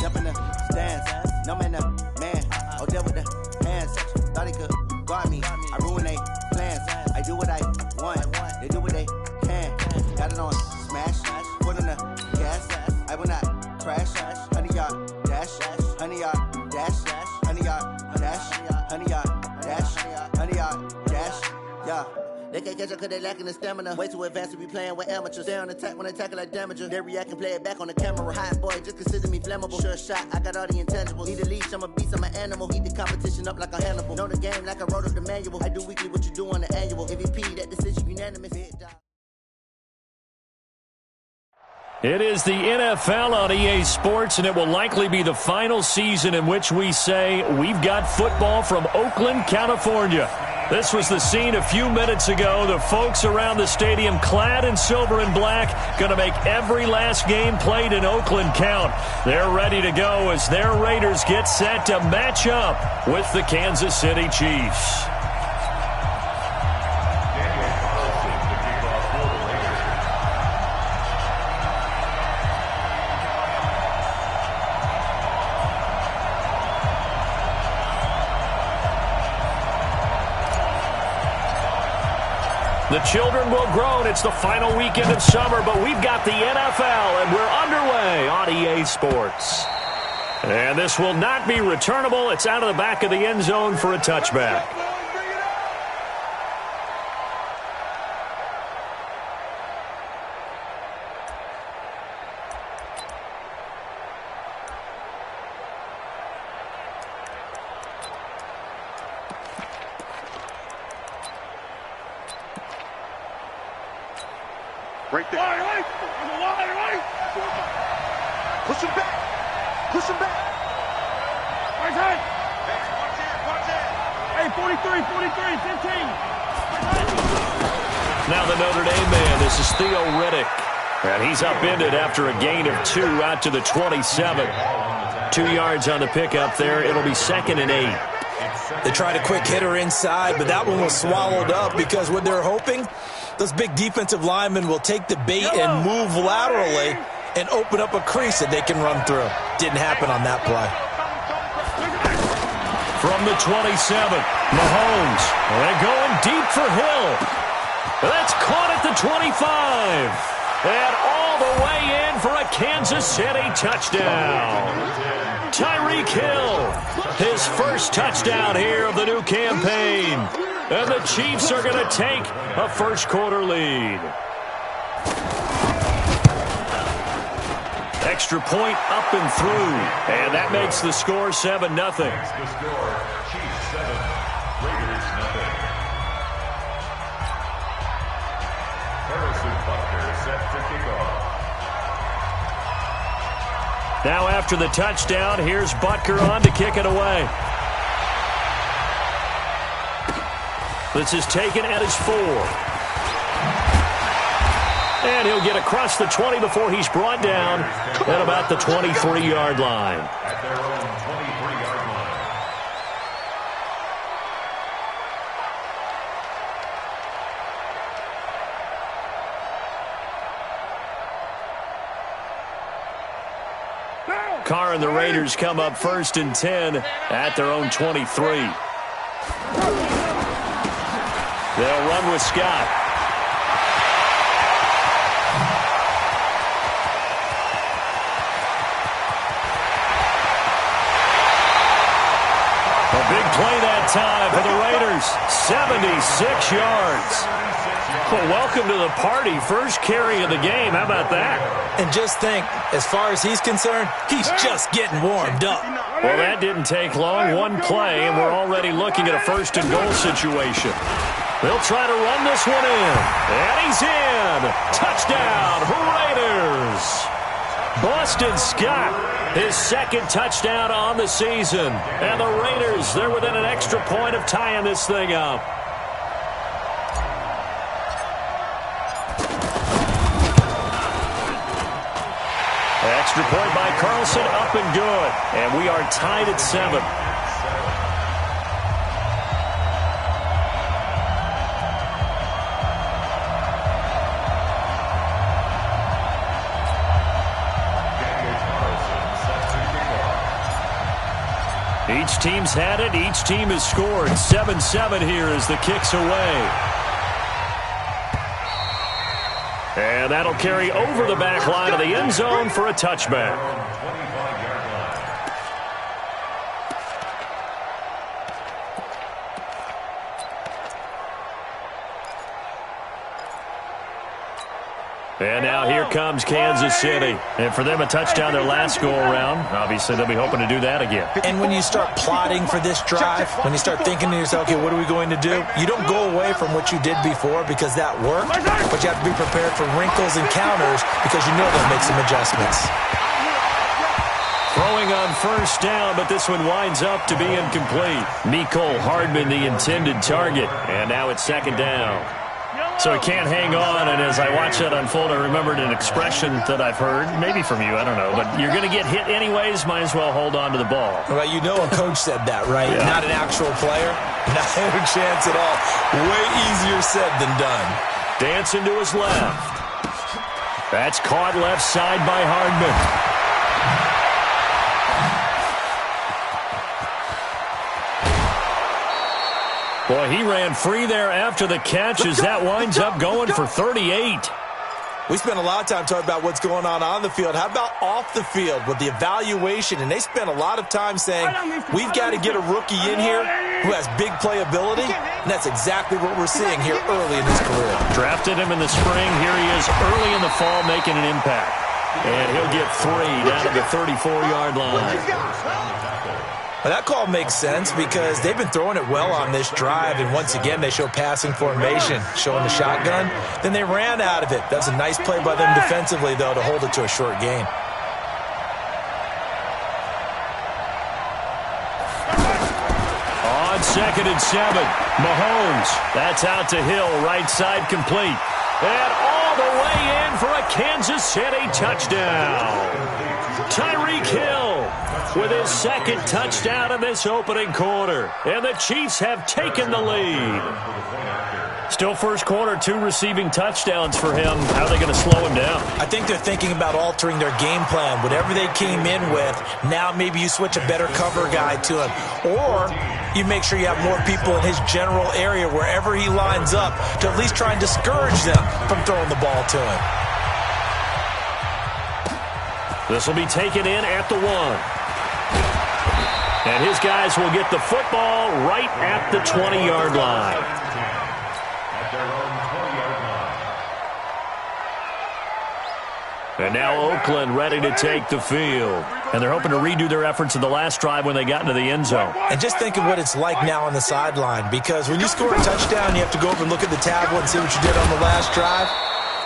Jump in the stands. No man, man. Oh, there with the hands. Thought he could guard me. I ruin they plans. I do what I want. They do what they can. Got it on smash. Put on the gas. I will not crash. 100-yard dash. 100-yard dash. 100-yard dash. 100-yard dash. 100-yard dash. Yeah. They can't catch up cause they lacking the stamina. Way too advanced to be playing with amateurs. Stay on attack when they tackle like damager. They react and play it back on the camera. Hot boy, just consider me flammable. Sure shot, I got all the intangibles. Need a leash, I'm a beast, I'm an animal. Eat the competition up like a Hannibal. Know the game like I wrote up the manual. I do weekly what you do on the annual. MVP, that decision unanimous. It is the NFL on EA Sports, and it will likely be the final season in which we say we've got football from Oakland, California. This was the scene a few minutes ago. The folks around the stadium clad in silver and black going to make every last game played in Oakland count. They're ready to go as their Raiders get set to match up with the Kansas City Chiefs. The children will grow, and it's the final weekend of summer, but we've got the NFL, and we're underway on EA Sports. And this will not be returnable. It's out of the back of the end zone for a touchback. Right there. Right. Push him back. Push him back. Right side. Hey, 43, 15. Now the Notre Dame man, this is Theo Riddick. And he's upended after a gain of 2 out to the 27. 2 yards on the pickup there. It'll be 2nd and 8. They tried a quick hitter inside, but that one was swallowed up because what they're hoping, those big defensive linemen will take the bait and move laterally and open up a crease that they can run through. Didn't happen on that play. From the 27, Mahomes. They're going deep for Hill. That's caught at the 25. And all the way in for a Kansas City touchdown. Tyreek Hill, his first touchdown here of the new campaign. And the Chiefs are going to take a first-quarter lead. Extra point up and through. And that makes the score 7-0. The score, Chiefs 7, Raiders 0. Harrison Butker set to kick off. Now after the touchdown, here's Butker on to kick it away. This is taken at his 4. And he'll get across the 20 before he's brought down at about the 23-yard line. At their own 23-yard line. Carr and the Raiders come up 1st and 10 at their own 23. They'll run with Scott. A big play that time for the Raiders. 76 yards. Well, welcome to the party. First carry of the game. How about that? And just think, as far as he's concerned, he's just getting warmed up. Well, that didn't take long. One play, and we're already looking at a 1st and goal situation. They'll try to run this one in. And he's in. Touchdown, Raiders. Boston Scott, his 2nd touchdown on the season. And the Raiders, they're within an extra point of tying this thing up. Extra point by Carlson, up and good. And we are tied at 7. Each team's had it. Each team has scored. 7-7 here as the kick's away. And that'll carry over the back line of the end zone for a touchback. And now here comes Kansas City. And for them, a touchdown their last go-around. Obviously, they'll be hoping to do that again. And when you start plotting for this drive, when you start thinking to yourself, okay, what are we going to do? You don't go away from what you did before because that worked, but you have to be prepared for wrinkles and counters because you know they'll make some adjustments. Throwing on first down, but this one winds up to be incomplete. Mecole Hardman, the intended target. And now it's second down. So he can't hang on, and as I watch that unfold, I remembered an expression that I've heard, maybe from you, I don't know, but you're going to get hit anyways, might as well hold on to the ball. Well, you know a coach said that, right? Yeah. Not an actual player. Not a chance at all. Way easier said than done. Dancing to his left. That's caught left side by Hardman. Boy, he ran free there after the catch as that winds up going for 38. We spent a lot of time talking about what's going on the field. How about off the field with the evaluation? And they spent a lot of time saying, we've got to get a rookie in here who has big playability. And that's exactly what we're seeing here early in his career. Drafted him in the spring. Here he is early in the fall making an impact. And he'll get 3 down to the 34-yard line. Well, that call makes sense because they've been throwing it well on this drive, and once again they show passing formation, showing the shotgun. Then they ran out of it. That's a nice play by them defensively, though, to hold it to a short gain. On 2nd and 7, Mahomes. That's out to Hill, right side complete. And all the way in for a Kansas City touchdown. Tyreek Hill with his second touchdown in this opening quarter. And the Chiefs have taken the lead. Still first quarter, 2 receiving touchdowns for him. How are they going to slow him down? I think they're thinking about altering their game plan. Whatever they came in with, now maybe you switch a better cover guy to him. Or you make sure you have more people in his general area wherever he lines up to at least try and discourage them from throwing the ball to him. This will be taken in at the 1. And his guys will get the football right at the 20-yard line. And now Oakland ready to take the field. And they're hoping to redo their efforts in the last drive when they got into the end zone. And just think of what it's like now on the sideline, because when you score a touchdown, you have to go over and look at the tablet and see what you did on the last drive.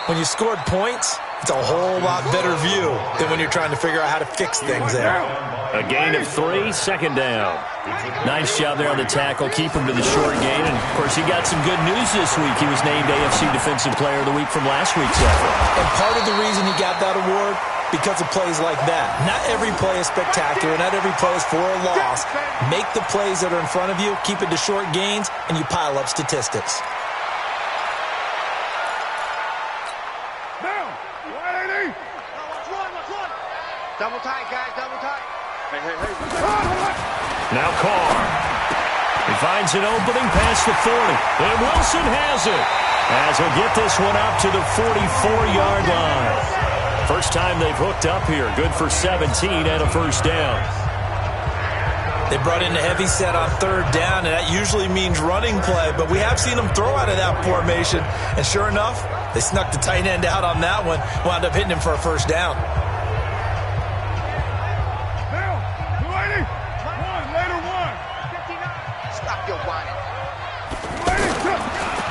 When you scored points, it's a whole lot better view than when you're trying to figure out how to fix things there. A gain of 3, second down. Nice job there on the tackle. Keep him to the short gain. And, of course, he got some good news this week. He was named AFC Defensive Player of the Week from last week's effort. And part of the reason he got that award, because of plays like that. Not every play is spectacular. Not every play is for a loss. Make the plays that are in front of you, keep it to short gains, and you pile up statistics. Double tight, guys, double tight. Hey. Now Carr. He finds an opening past the 40. And Wilson has it. As he'll get this one up to the 44-yard line. First time they've hooked up here. Good for 17 and a first down. They brought in a heavy set on 3rd down, and that usually means running play. But we have seen them throw out of that formation. And sure enough, they snuck the tight end out on that one. Wound up hitting him for a first down.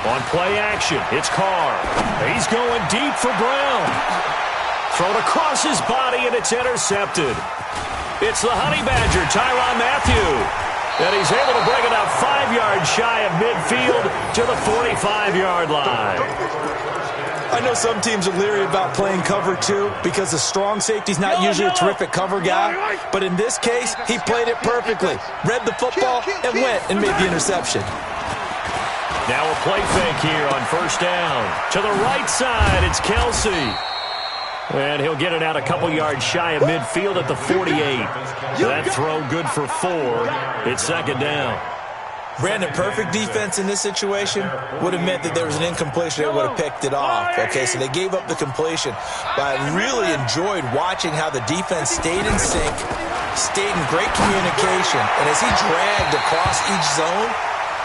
On play action, it's Carr. He's going deep for Brown. Thrown across his body, and it's intercepted. It's the Honey Badger, Tyrann Mathieu. And he's able to bring it up 5 yards shy of midfield to the 45-yard line. I know some teams are leery about playing cover 2 because the strong safety's not usually a terrific cover guy. But in this case, he played it perfectly. Read the football and went and made the interception. Now a play fake here on first down. To the right side, it's Kelsey. And he'll get it out a couple yards shy of midfield at the 48. That throw good for 4. It's second down. Brandon, perfect defense in this situation would have meant that there was an incompletion. They would have picked it off. Okay, so they gave up the completion. But I really enjoyed watching how the defense stayed in sync, stayed in great communication. And as he dragged across each zone,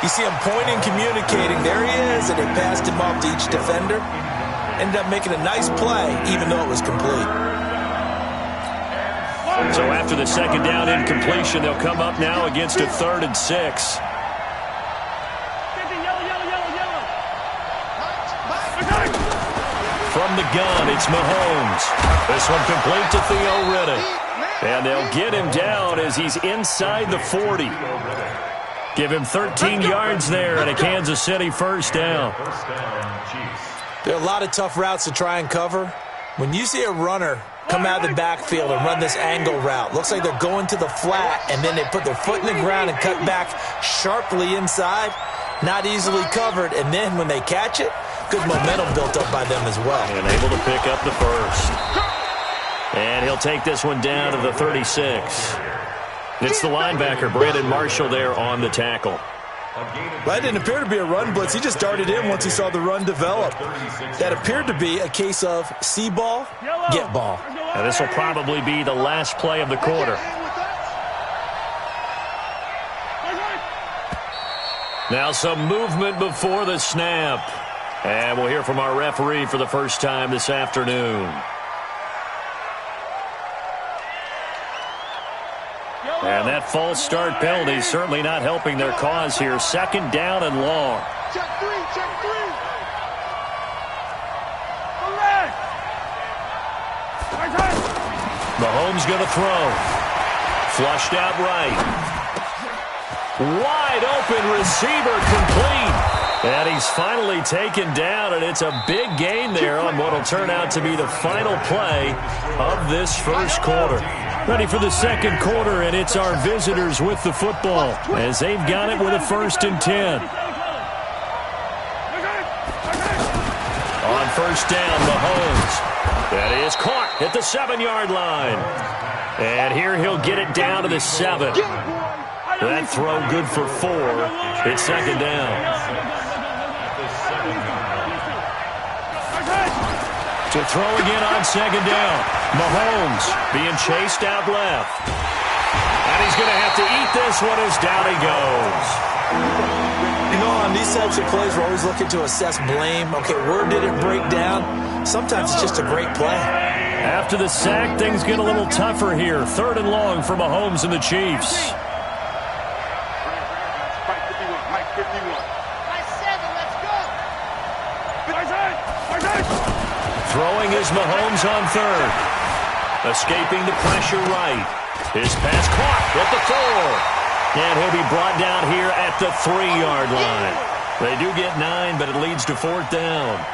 you see him pointing, communicating. There he is, and they passed him off to each defender. Ended up making a nice play, even though it was complete. So after the second down incompletion, they'll come up now against a 3rd and 6. From the gun, it's Mahomes. This one complete to Theo Riddick. And they'll get him down as he's inside the 40. Give him 13 yards there and a Kansas City first down. There are a lot of tough routes to try and cover. When you see a runner come out of the backfield and run this angle route, looks like they're going to the flat, and then they put their foot in the ground and cut back sharply inside, not easily covered, and then when they catch it, good momentum built up by them as well. And able to pick up the first. And he'll take this one down to the 36. It's the linebacker, Brandon Marshall, there on the tackle. Well, that didn't appear to be a run blitz. He just darted in once he saw the run develop. That appeared to be a case of see ball, get ball. Now this will probably be the last play of the quarter. Now some movement before the snap. And we'll hear from our referee for the first time this afternoon. And that false start penalty is certainly not helping their cause here. Second down and long. Check 3, check 3. Mahomes going to throw. Flushed out right. Wide open receiver complete. And he's finally taken down, and it's a big gain there on what will turn out to be the final play of this first quarter. Ready for the second quarter, and it's our visitors with the football as they've got it with a 1st and 10. On first down, Mahomes. That is caught at the 7-yard line. And here he'll get it down to the 7. That throw good for 4. It's second down. To throw again on second down. Mahomes being chased out left. And he's going to have to eat this one as down he goes. You know, on these types of plays, we're always looking to assess blame. Okay, where did it break down? Sometimes it's just a great play. After the sack, things get a little tougher here. 3rd and long for Mahomes and the Chiefs. Throwing is Mahomes on 3rd. Escaping the pressure right. His pass caught at the 4. And he'll be brought down here at the 3-yard line. They do get 9, but it leads to 4th down.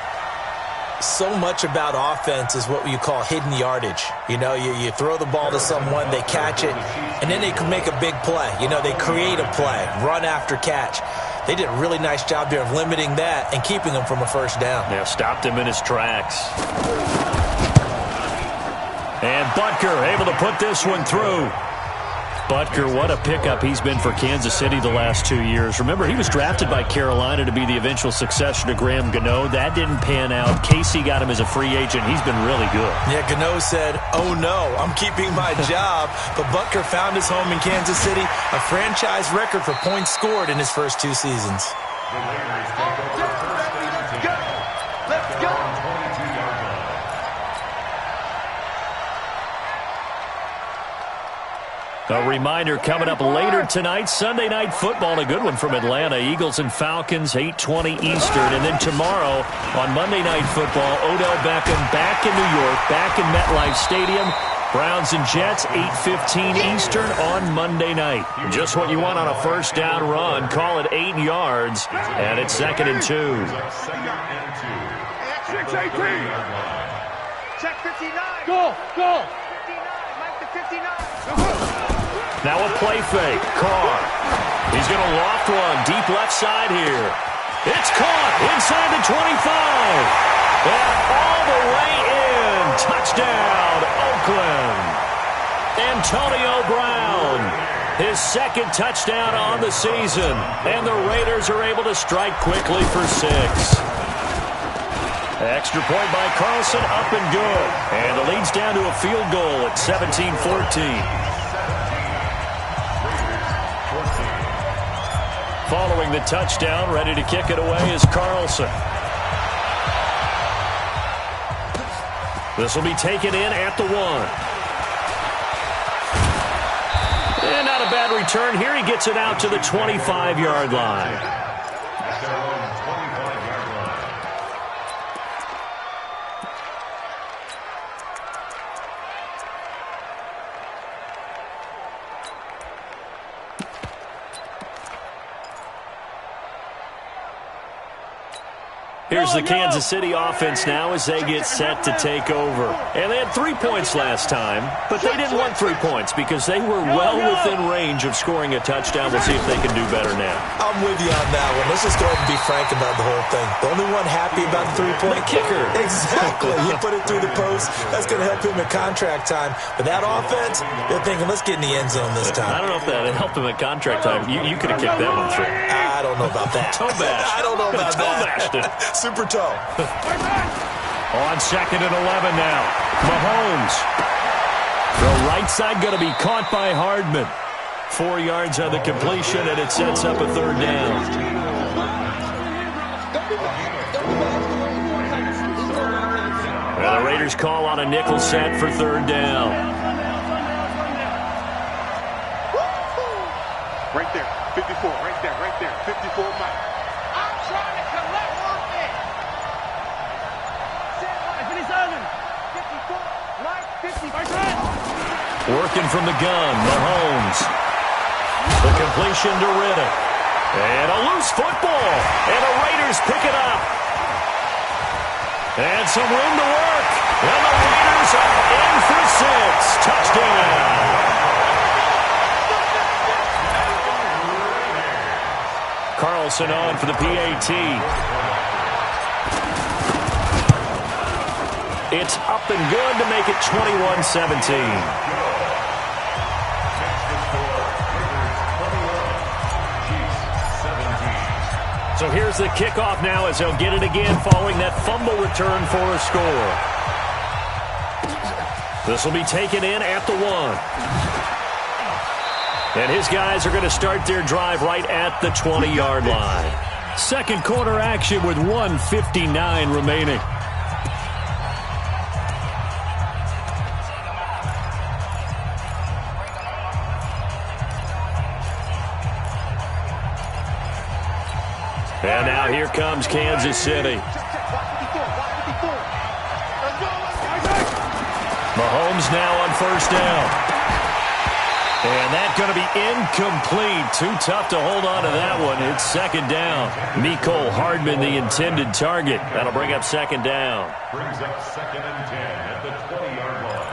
So much about offense is what you call hidden yardage. You know, you throw the ball to someone, they catch it, and then they can make a big play. You know, they create a play, run after catch. They did a really nice job here of limiting that and keeping him from a first down. Yeah, stopped him in his tracks. And Butker able to put this one through. Butker, what a pickup he's been for Kansas City the last 2 years. Remember, he was drafted by Carolina to be the eventual successor to Graham Gano. That didn't pan out. Casey got him as a free agent. He's been really good. Yeah, Gano said, oh no, I'm keeping my job. But Butker found his home in Kansas City, a franchise record for points scored in his first 2 seasons. Let's go. A reminder coming up later tonight, Sunday Night Football, a good one from Atlanta. Eagles and Falcons, 8:20 Eastern. And then tomorrow on Monday Night Football, Odell Beckham back in New York, back in MetLife Stadium. Browns and Jets, 8:15 Eastern on Monday night. Just what you want on a first down run. Call it 8 yards, and it's 2nd and 2. 6-18. Check 59. Go. 59. Mike the 59. Now a play fake. Carr. He's going to loft one deep left side here. It's caught inside the 25. And all the way in. touchdown, Oakland. Antonio Brown, his second touchdown on the season. And the Raiders are able to strike quickly for 6. Extra point by Carlson, up and good. And the lead's down to a field goal at 17-14. Following the touchdown, ready to kick it away is Carlson. This will be taken in at the 1. And not a bad return here. He gets it out to the 25-yard line. Here's the Kansas City offense now as they get set to take over. And they had 3 points last time, but they didn't want 3 points because they were well within range of scoring a touchdown. We'll see if they can do better now. I'm with you on that one. Let's just go ahead and be frank about the whole thing. The only one happy about the 3-point kicker. Exactly. He put it through the post. That's going to help him at contract time. But that offense, they're thinking, let's get in the end zone this time. I don't know if that helped him at contract time. You could have kicked that one through. I don't know about that. Toe bash. I don't know about that. Toe bashed it. Super toe. On 2nd and 11 now. Mahomes. The right side going to be caught by Hardman. 4 yards on the completion, and it sets up a 3rd down. Well, the Raiders call on a nickel set for 3rd down. Right there, 54, right there, 54 Mike. I'm trying to collect one thing. 54, Mike, 50. Working from the gun, Mahomes. The completion to Riddick. And a loose football. And the Raiders pick it up. And some room to work. And the Raiders are in for 6. Touchdown. Carlson on for the PAT. It's up and good to make it 21-17. So here's the kickoff now as they'll get it again following that fumble return for a score. This will be taken in at the 1. And his guys are going to start their drive right at the 20-yard line. Second quarter action with 1:59 remaining. And now here comes Kansas City. Mahomes now on 1st down. And that's going to be incomplete. Too tough to hold on to that one. It's 2nd down. Mecole Hardman, the intended target. That'll bring up 2nd down. Brings up 2nd and 10 at the 20-yard line.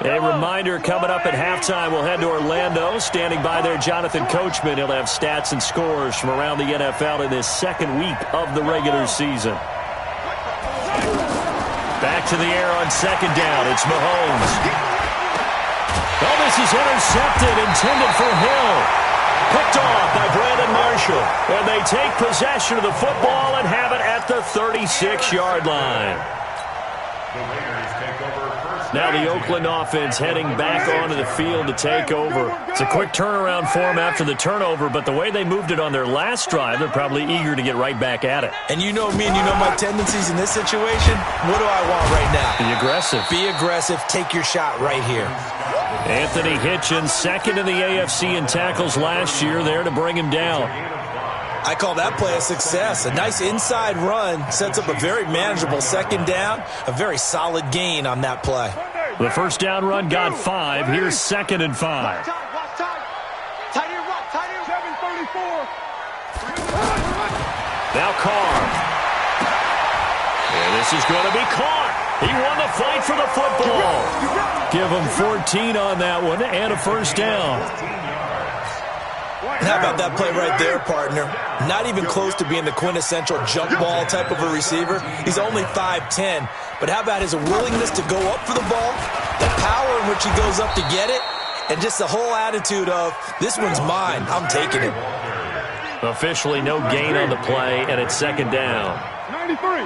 A reminder, coming up at halftime, we'll head to Orlando. Standing by there, Jonathan Coachman. He'll have stats and scores from around the NFL in this 2nd week of the regular season. Back to the air on 2nd down. It's Mahomes. Oh, this is intercepted, intended for Hill. Picked off by Brandon Marshall. And they take possession of the football and have it at the 36-yard line. The Raiders take over first. Now the Oakland offense heading back onto the field to take over. It's a quick turnaround for them after the turnover, but the way they moved it on their last drive, they're probably eager to get right back at it. And you know me and you know my tendencies in this situation. What do I want right now? Be aggressive. Be aggressive. Take your shot right here. Anthony Hitchens, 2nd in the AFC in tackles last year, there to bring him down. I call that play a success. A nice inside run sets up a very manageable 2nd down. A very solid gain on that play. The 1st down run got 5. Here's 2nd and 5. Now Carr. And this is going to be caught. He won the fight for the football. Give him 14 on that one and a 1st down. How about that play right there, partner? Not even close to being the quintessential jump ball type of a receiver. He's only 5'10", but how about his willingness to go up for the ball, the power in which he goes up to get it, and just the whole attitude of, this one's mine, I'm taking it. Officially no gain on the play, and it's second down. 93.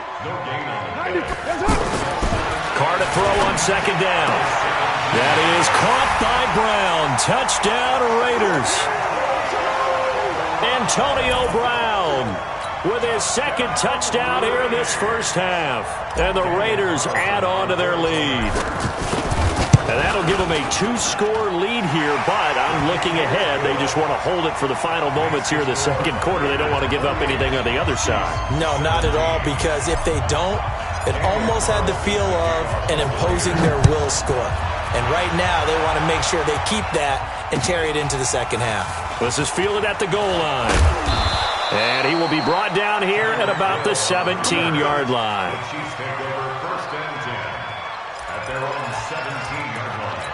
Carr to throw on second down. That is caught by Brown. Touchdown, Raiders. Antonio Brown with his second touchdown here in this first half. And the Raiders add on to their lead. And that'll give them a 2-score lead here, but I'm looking ahead. They just want to hold it for the final moments here in the second quarter. They don't want to give up anything on the other side. No, not at all, because if they don't, it almost had the feel of an imposing their will score. And right now, they want to make sure they keep that and carry it into the second half. This is fielded at the goal line. And he will be brought down here at about the 17-yard line. Chiefs take over first and 10 at their own 17-yard line.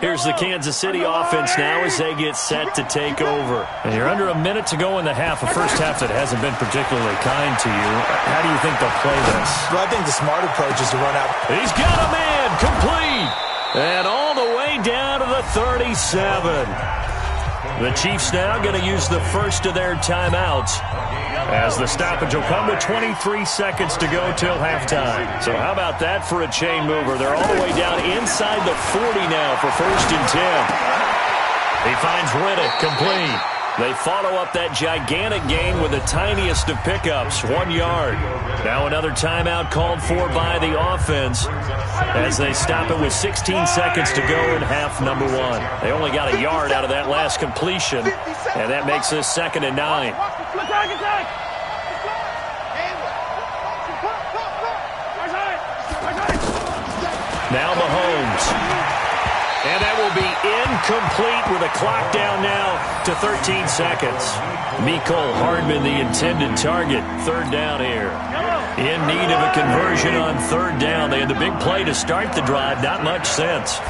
Here's the Kansas City offense now as they get set to take over. And you're under a minute to go in the half, a first half that hasn't been particularly kind to you. How do you think they'll play this? Well, I think the smart approach is to run out. He's got a man, complete. And all the way down to the 37. The Chiefs now going to use the first of their timeouts, as the stoppage will come with 23 seconds to go till halftime. So how about that for a chain mover? They're all the way down inside the 40 now for first and 10. He finds Riddick, complete. They follow up that gigantic gain with the tiniest of pickups, 1 yard. Now another timeout called for by the offense as they stop it with 16 seconds to go in half number one. They only got a yard out of that last completion, and that makes this second and 9. Now Mahomes. And that will be incomplete with a clock down now to 13 seconds. Mecole Hardman, the intended target. Third down here. In need of a conversion on third down. They had the big play to start the drive. Not much sense.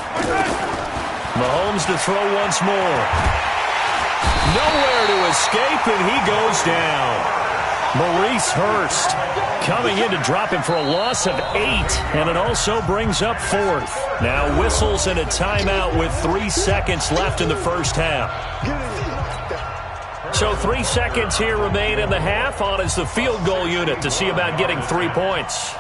Mahomes to throw once more. Nowhere to escape, and he goes down. Maurice Hurst coming in to drop him for a loss of 8, and it also brings up fourth. Now whistles and a timeout with 3 seconds left in the first half. So 3 seconds here remain in the half. On is the field goal unit to see about getting 3 points.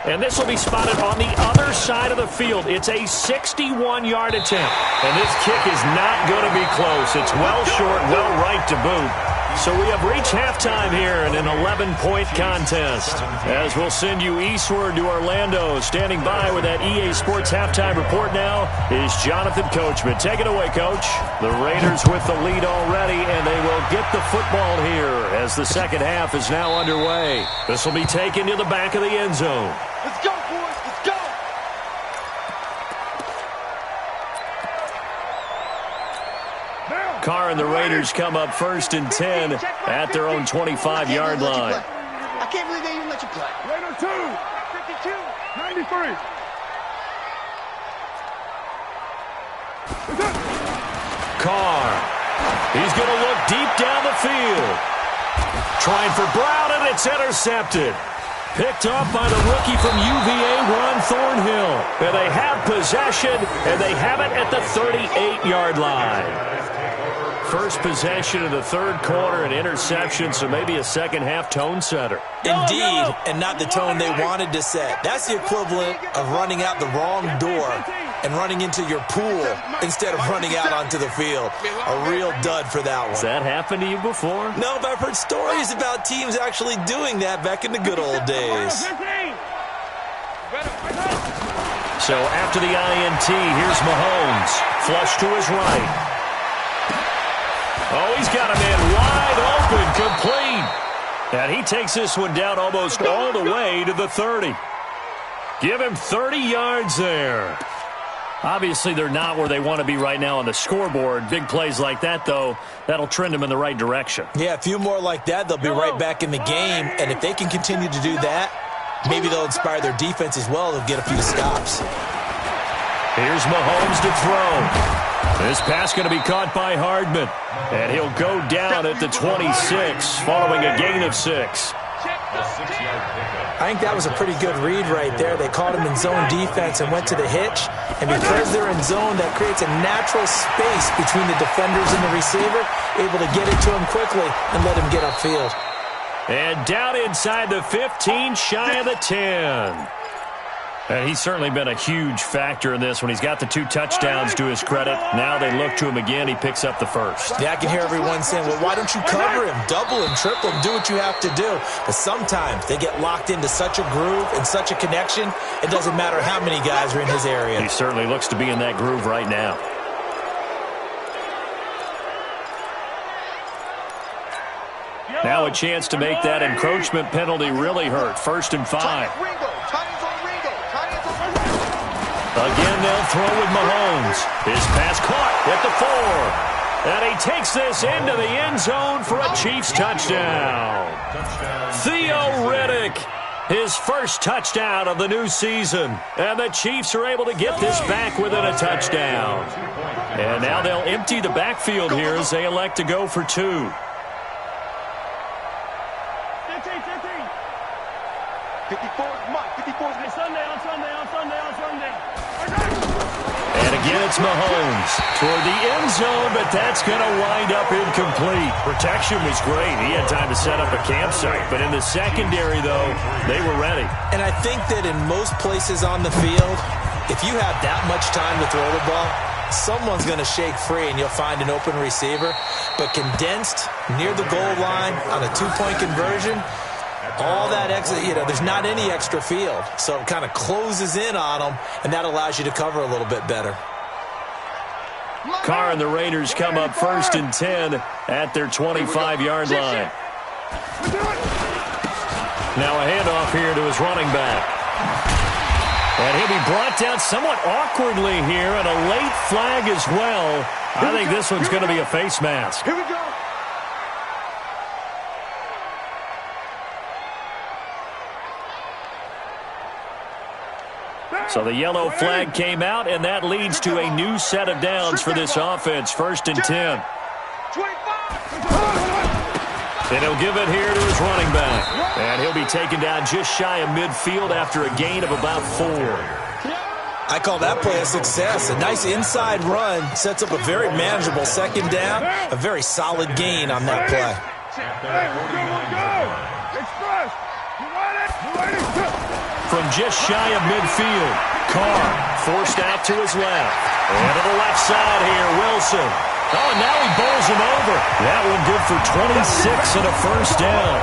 And this will be spotted on the other side of the field. It's a 61-yard attempt. And this kick is not going to be close. It's well short, well right to boot. So we have reached halftime here in an 11-point contest. As we'll send you eastward to Orlando. Standing by with that EA Sports halftime report now is Jonathan Coachman. Take it away, Coach. The Raiders with the lead already, and they will get the football here as the second half is now underway. This will be taken to the back of the end zone. Let's go, boys. Let's go. Carr and the Raiders come up first and 10 at their own 25-yard line. I can't believe they even let you play. Raider 2, 52, 93. Carr. He's going to look deep down the field. Trying for Brown, and it's intercepted. Picked off by the rookie from UVA, Ron Thornhill. And they have possession, and they have it at the 38-yard line. First possession of the third quarter, an interception, so maybe a second-half tone setter. Indeed, and not the tone they wanted to set. That's the equivalent of running out the wrong door and running into your pool instead of running out onto the field. A real dud for that one. Has that happened to you before? No, but I've heard stories about teams actually doing that back in the good old days. So after the INT, here's Mahomes. Flush to his right. Oh, he's got a man wide open, complete. And he takes this one down almost all the way to the 30. Give him 30 yards there. Obviously, they're not where they want to be right now on the scoreboard. Big plays like that, though, that'll trend them in the right direction. Yeah, a few more like that, they'll be right back in the game. And if they can continue to do that, maybe they'll inspire their defense as well. They'll get a few stops. Here's Mahomes to throw. This pass going to be caught by Hardman. And he'll go down at the 26 following a gain of 6. I think that was a pretty good read right there. They caught him in zone defense and went to the hitch. And because they're in zone, that creates a natural space between the defenders and the receiver, able to get it to him quickly and let him get upfield. And down inside the 15, shy of the 10. And he's certainly been a huge factor in this when he's got the 2 touchdowns to his credit. Now they look to him again. He picks up the first. Yeah, I can hear everyone saying, well, why don't you cover him? Double him, triple him, do what you have to do. But sometimes they get locked into such a groove and such a connection, it doesn't matter how many guys are in his area. He certainly looks to be in that groove right now. Now a chance to make that encroachment penalty really hurt. 1st and 5. Again, they'll throw with Mahomes. His pass caught at the 4. And he takes this into the end zone for a Chiefs touchdown. Theo Riddick, his first touchdown of the new season. And the Chiefs are able to get this back within a touchdown. And now they'll empty the backfield here as they elect to go for 2. 54, Mike, 54. Sunday. And again, it's Mahomes toward the end zone, but that's going to wind up incomplete. Protection was great. He had time to set up a campsite. But in the secondary, though, they were ready. And I think that in most places on the field, if you have that much time to throw the ball, someone's going to shake free and you'll find an open receiver. But condensed near the goal line on a 2-point conversion, all that extra, there's not any extra field. So it kind of closes in on them, and that allows you to cover a little bit better. Carr and the Raiders come up 1st and 10 at their 25-yard line. Now a handoff here to his running back. And he'll be brought down somewhat awkwardly here, and a late flag as well. I think this one's going to be a face mask. Here we go. So the yellow flag came out, and that leads to a new set of downs for this offense. 1st and 10. And he'll give it here to his running back. And he'll be taken down just shy of midfield after a gain of about 4. I call that play a success. A nice inside run sets up a very manageable 2nd down. A very solid gain on that play. From just shy of midfield, Carr forced out to his left. And to the left side here, Wilson. Oh, and now he bowls him over. That one good for 26 and a 1st down.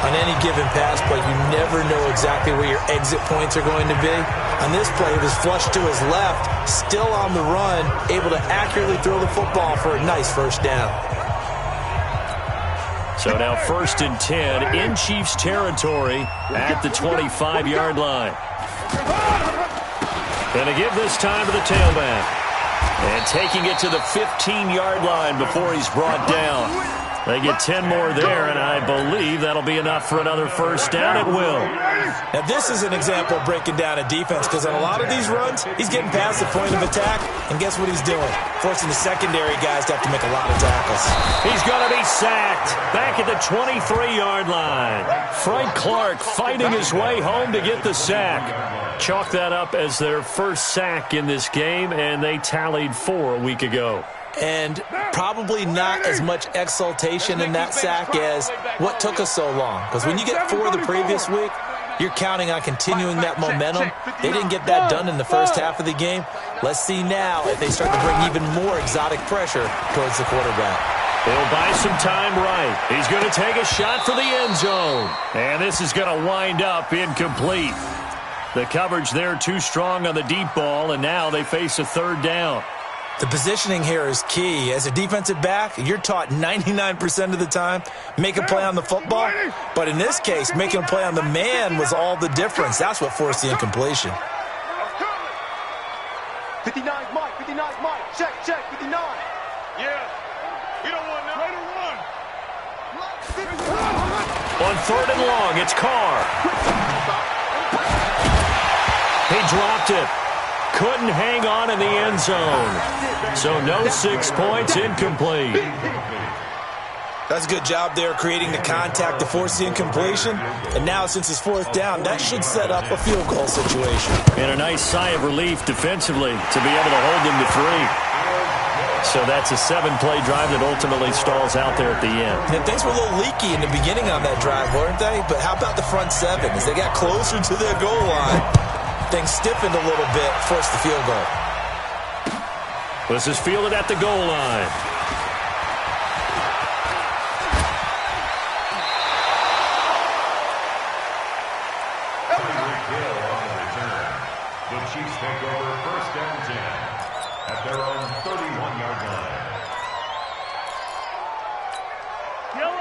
On any given pass play, you never know exactly where your exit points are going to be. On this play, it was flushed to his left, still on the run, able to accurately throw the football for a nice 1st down. So now 1st and 10 in Chiefs territory at the 25-yard line. Going to give this time to the tailback. And taking it to the 15-yard line before he's brought down. They get 10 more there, and I believe that'll be enough for another 1st down. It will. Now, this is an example of breaking down a defense, because on a lot of these runs, he's getting past the point of attack, and guess what he's doing? Forcing the secondary guys to have to make a lot of tackles. He's going to be sacked back at the 23-yard line. Frank Clark fighting his way home to get the sack. Chalk that up as their first sack in this game, and they tallied 4 a week ago. And probably not as much exultation in that sack as what took us so long. Because when you get 4 the previous week, you're counting on continuing that momentum. They didn't get that done in the first half of the game. Let's see now if they start to bring even more exotic pressure towards the quarterback. He'll buy some time right. He's going to take a shot for the end zone. And this is going to wind up incomplete. The coverage there too strong on the deep ball, and now they face a 3rd down. The positioning here is key. As a defensive back, you're taught 99% of the time, make a play on the football. But in this case, making a play on the man was all the difference. That's what forced the incompletion. 59, Mike, 59, Mike. Check, 59. Yeah. You don't want that. On 3rd and long, it's Carr. He dropped it. Couldn't hang on in the end zone. So no 6 points, incomplete. That's a good job there creating the contact to force the incompletion. And now since it's 4th down, that should set up a field goal situation. And a nice sigh of relief defensively to be able to hold them to 3. So that's a 7-play drive that ultimately stalls out there at the end. And things were a little leaky in the beginning on that drive, weren't they? But how about the front 7? As they got closer to their goal line, things stiffened a little bit, forced the field goal. This is fielded at the goal line. The Chiefs take over 1st and 10 at their own 31-yard line.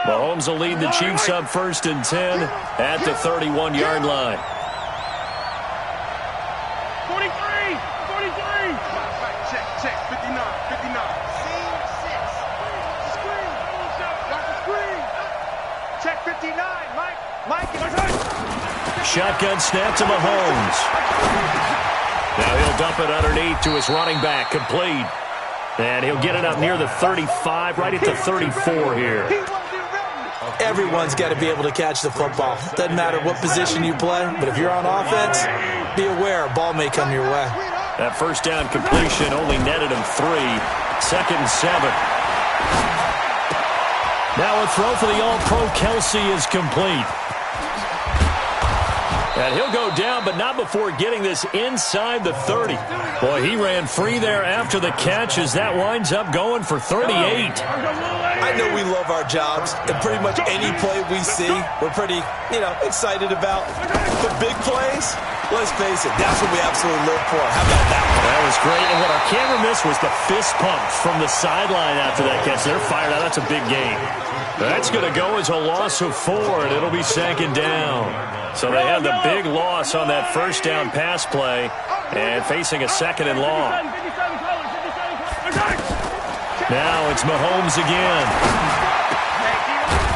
Mahomes will lead the Chiefs up 1st and 10 at the 31-yard line. 43. Check. 59. Scene 6. Screen. Got the screen. Check 59. Mike. Shotgun snap to Mahomes. Now he'll dump it underneath to his running back, complete. And he'll get it up near the 35, right at the 34 here. Everyone's got to be able to catch the football. Doesn't matter what position you play, but if you're on offense, be aware a ball may come your way. That first down completion only netted him 3. 2nd and 7. Now a throw for the All-Pro Kelsey is complete. And he'll go down, but not before getting this inside the 30. Boy, he ran free there after the catch as that winds up going for 38. I know we love our jobs, and pretty much any play we see, we're pretty, excited about. The big plays, let's face it, that's what we absolutely live for. How about that one? That was great, and what our camera missed was the fist pump from the sideline after that catch. They're fired out. That's a big gain. That's going to go as a loss of 4, and it'll be 2nd down. So they had the big loss on that first down pass play and facing a 2nd and long. Now it's Mahomes again.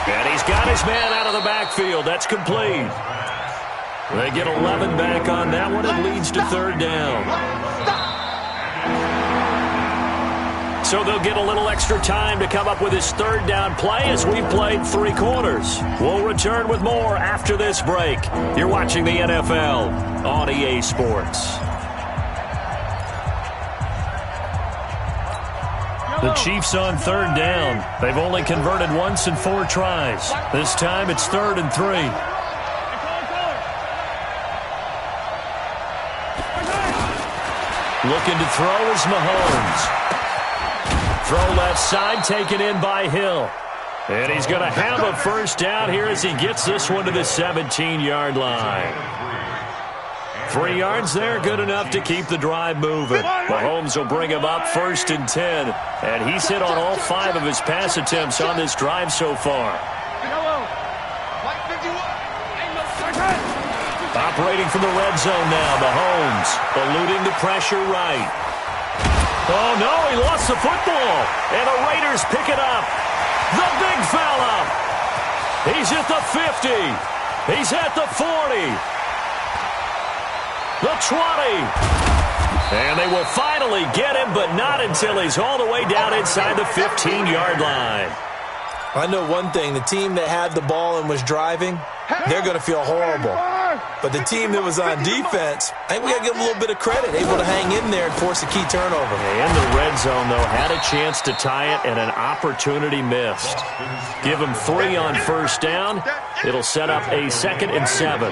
And he's got his man out of the backfield. That's complete. They get 11 back on that one. It leads to 3rd down. So they'll get a little extra time to come up with his 3rd down play as we played 3 quarters. We'll return with more after this break. You're watching the NFL on EA Sports. The Chiefs on 3rd down. They've only converted once in 4 tries. This time it's 3rd and 3. Looking to throw is Mahomes. Throw left side, taken in by Hill. And he's going to have a first down here as he gets this one to the 17-yard line. 3 yards there, good enough to keep the drive moving. Mahomes will bring him up 1st and 10. And he's hit on all 5 of his pass attempts on this drive so far. Operating from the red zone now, Mahomes eluding the pressure right. Oh, no, he lost the football. And the Raiders pick it up. The big fella. He's at the 50. He's at the 40. The 20. And they will finally get him, but not until he's all the way down inside the 15-yard line. I know one thing. The team that had the ball and was driving, they're going to feel horrible. But the team that was on defense, I think we got to give them a little bit of credit, able to hang in there and force a key turnover. In the red zone, though, had a chance to tie it and an opportunity missed. Give them 3 on first down. It'll set up a 2nd and 7.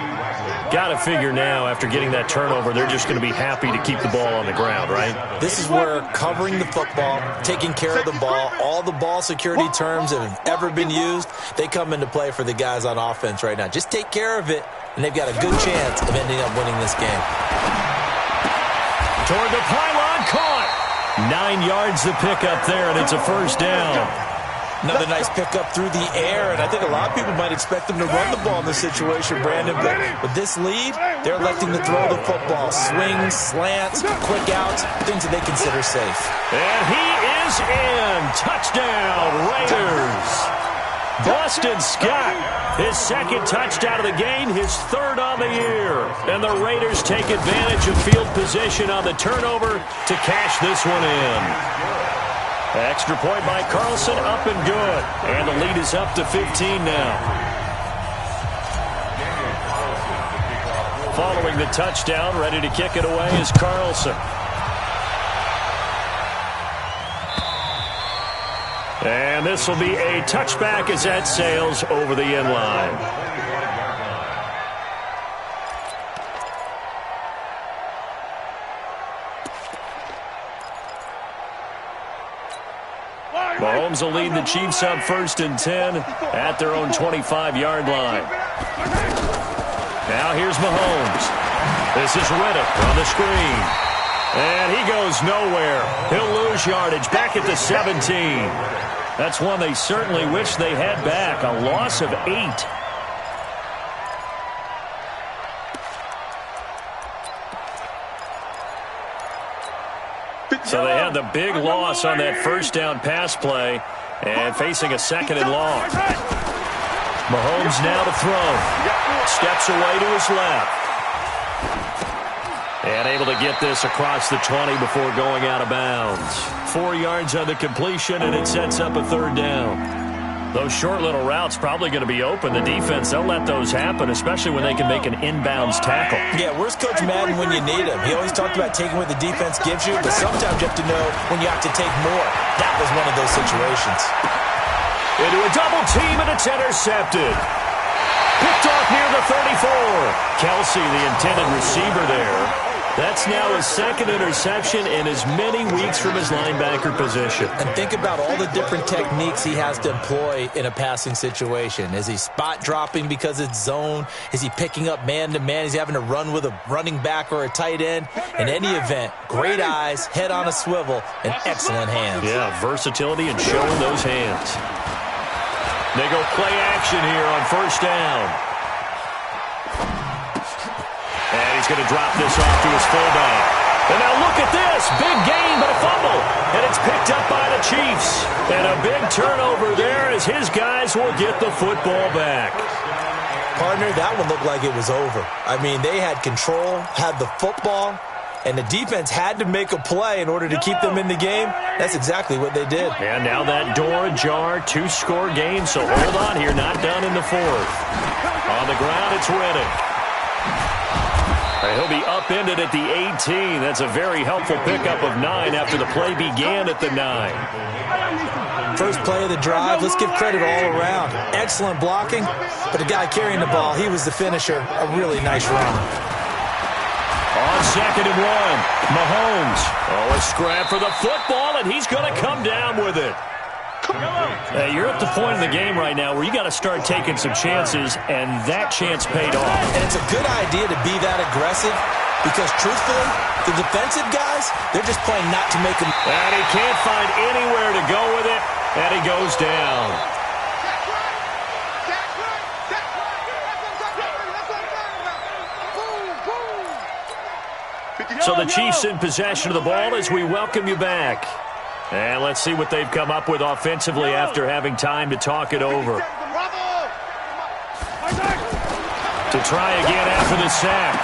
Got to figure now, after getting that turnover, they're just going to be happy to keep the ball on the ground, right? This is where covering the football, taking care of the ball, all the ball security terms that have ever been used, they come into play for the guys on offense right now. Just take care of it, and they've got a good chance of ending up winning this game. Toward the pylon, caught. 9 yards the pickup there, and it's a first down. Another nice pickup through the air, and I think a lot of people might expect them to run the ball in this situation, Brandon, but with this lead, they're electing to throw the football. Swings, slants, quick outs, things that they consider safe. And he is in. Touchdown, Raiders. Boston Scott, his second touchdown of the game, his third on the year. And the Raiders take advantage of field position on the turnover to cash this one in. Extra point by Carlson, up and good. And the lead is up to 15 now. Following the touchdown, ready to kick it away is Carlson. And this will be a touchback as that sails over the end line. Mahomes will lead the Chiefs up 1st and 10 at their own 25-yard line. Now here's Mahomes. This is Riddick on the screen. And he goes nowhere. He'll lose yardage back at the 17. That's one they certainly wish they had back. A loss of 8. So they had the big loss on that first down pass play and facing a 2nd and long. Mahomes now to throw. Steps away to his left. And able to get this across the 20 before going out of bounds. 4 yards on the completion, and it sets up a 3rd down. Those short little routes probably going to be open. The defense, they'll let those happen, especially when they can make an inbounds tackle. Yeah, where's Coach Madden when you need him? He always talked about taking what the defense gives you, but sometimes you have to know when you have to take more. That was one of those situations. Into a double team, and it's intercepted. Picked off near the 34. Kelsey, the intended receiver there. That's now his 2nd interception in as many weeks from his linebacker position. And think about all the different techniques he has to employ in a passing situation. Is he spot dropping because it's zone? Is he picking up man-to-man? Is he having to run with a running back or a tight end? In any event, great eyes, head on a swivel, and excellent hands. Yeah, versatility and showing those hands. They go play action here on 1st down. And he's going to drop this off to his fullback. And now look at this. Big gain, but a fumble. And it's picked up by the Chiefs. And a big turnover there as his guys will get the football back. Partner, that one looked like it was over. I mean, they had control, had the football, and the defense had to make a play in order to keep them in the game. That's exactly what they did. And now that door ajar, 2-score game. So hold on here, not done in the 4th. On the ground, it's Riddick. He'll be upended at the 18. That's a very helpful pickup of 9 after the play began at the 9. First play of the drive. Let's give credit all around. Excellent blocking, but the guy carrying the ball, he was the finisher. A really nice run. On 2nd and 1, Mahomes. Oh, a scrap for the football, and he's going to come down with it. Hey, you're at the point in the game right now where you got to start taking some chances, and that chance paid off. And it's a good idea to be that aggressive because, truthfully, the defensive guys, they're just playing not to make them. And he can't find anywhere to go with it, and he goes down. So the Chiefs in possession of the ball as we welcome you back. And let's see what they've come up with offensively after having time to talk it over. To try again after the sack.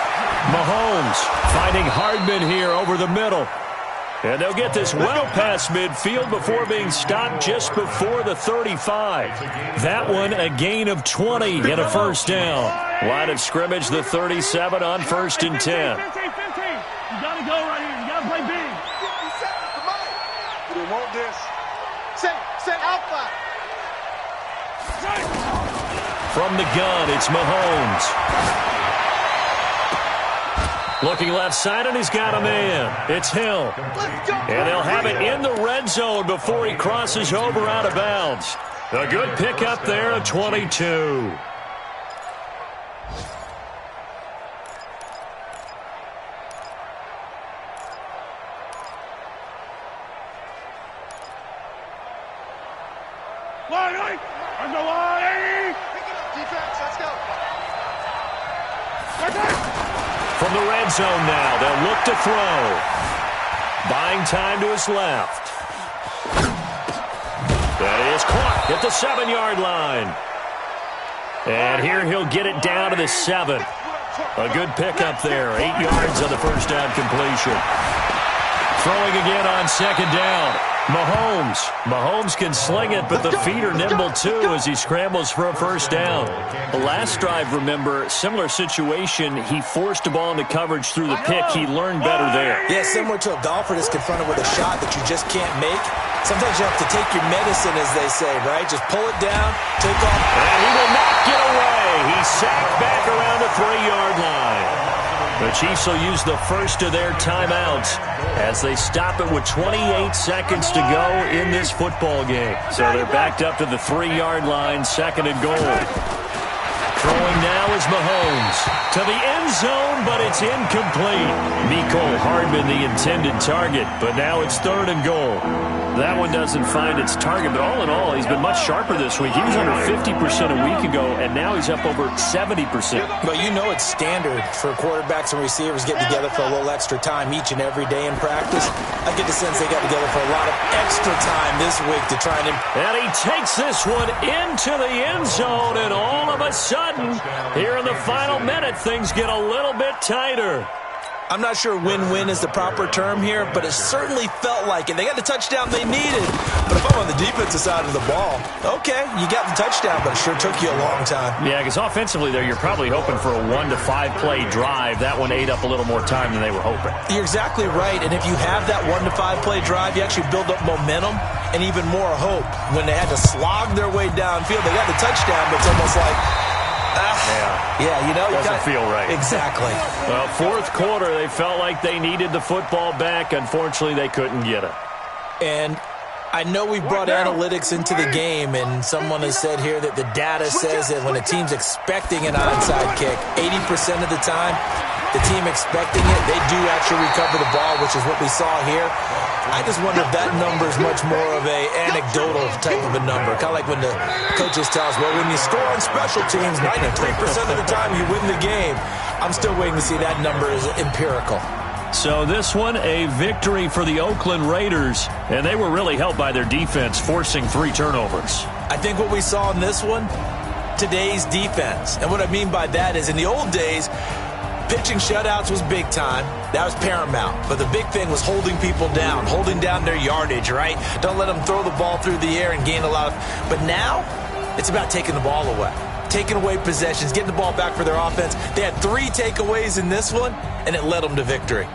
Mahomes finding Hardman here over the middle. And they'll get this well past midfield before being stopped just before the 35. That one a gain of 20 and a 1st down. Line of scrimmage, the 37 on 1st and 10. You got to go right here. You got to play big. They want this. Set alpha. From the gun, it's Mahomes. Looking left side, and he's got a man. It's Hill. And they'll have it in the red zone before he crosses over out of bounds. A good pickup there of 22. From the red zone now, they'll look to throw. Buying time to his left. That is caught at the 7-yard line. And here he'll get it down to the 7. A good pickup there. 8 yards on the first down completion. Throwing again on second down. Mahomes can sling it, but the feet are nimble too as he scrambles for a first down. The last drive, remember, similar situation. He forced the ball into coverage through the pick. He learned better there. Yeah, similar to a golfer that's confronted with a shot that you just can't make. Sometimes you have to take your medicine, as they say, right? Just pull it down, take off. And he will not get away. He's sacked back around the 3-yard line. The Chiefs will use the first of their timeouts as they stop it with 28 seconds to go in this football game. So they're backed up to the 3-yard line, second and goal. Throwing now is Mahomes to the end zone, but it's incomplete. Mecole Hardman, the intended target, but now it's third and goal. That one doesn't find its target, but all in all, he's been much sharper this week. He was under 50% a week ago, and now he's up over 70%. But you know it's standard for quarterbacks and receivers getting together for a little extra time each and every day in practice. I get the sense they got together for a lot of extra time this week to try and... And he takes this one into the end zone, and all of a sudden, here in the final minute, things get a little bit tighter. I'm not sure win-win is the proper term here, but it certainly felt like it. They got the touchdown they needed. But if I'm on the defensive side of the ball, okay, you got the touchdown, but it sure took you a long time. Yeah, because offensively there, you're probably hoping for a 1 to 5 play drive. That one ate up a little more time than they were hoping. You're exactly right, and if you have that 1 to 5 play drive, you actually build up momentum and even more hope. When they had to slog their way downfield, they got the touchdown, but it's almost like... Yeah, you know. Doesn't feel right. Exactly. Well, fourth quarter, they felt like they needed the football back. Unfortunately, they couldn't get it. And I know we brought analytics into the game, and someone has said here that the data says that when a team's expecting an onside kick, 80% of the time, the team expecting it, they do actually recover the ball, which is what we saw here. I just wonder if that number is much more of a anecdotal type of a number. Kind of like when the coaches tell us, well, when you score on special teams, 93% of the time you win the game. I'm still waiting to see that number is empirical. So this one, a victory for the Oakland Raiders, and they were really helped by their defense, forcing 3 turnovers. I think what we saw in this one, today's defense. And what I mean by that is in the old days, pitching shutouts was big time. That was paramount. But the big thing was holding people down, holding down their yardage, right? Don't let them throw the ball through the air and gain a lot of... But now, it's about taking the ball away. Taking away possessions, getting the ball back for their offense. They had 3 takeaways in this one, and it led them to victory.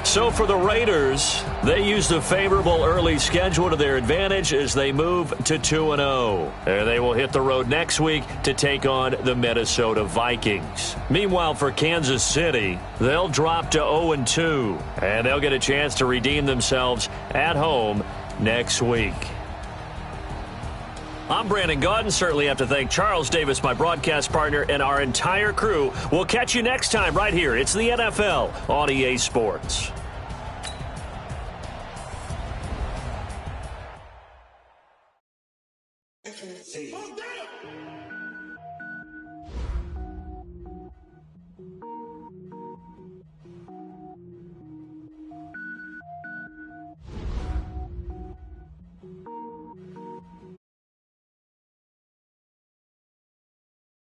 So for the Raiders, they used a favorable early schedule to their advantage as they move to 2-0. And they will hit the road next week to take on the Minnesota Vikings. Meanwhile, for Kansas City, they'll drop to 0-2, and they'll get a chance to redeem themselves at home next week. I'm Brandon Gaudin. Certainly have to thank Charles Davis, my broadcast partner, and our entire crew. We'll catch you next time right here. It's the NFL on EA Sports. FNC.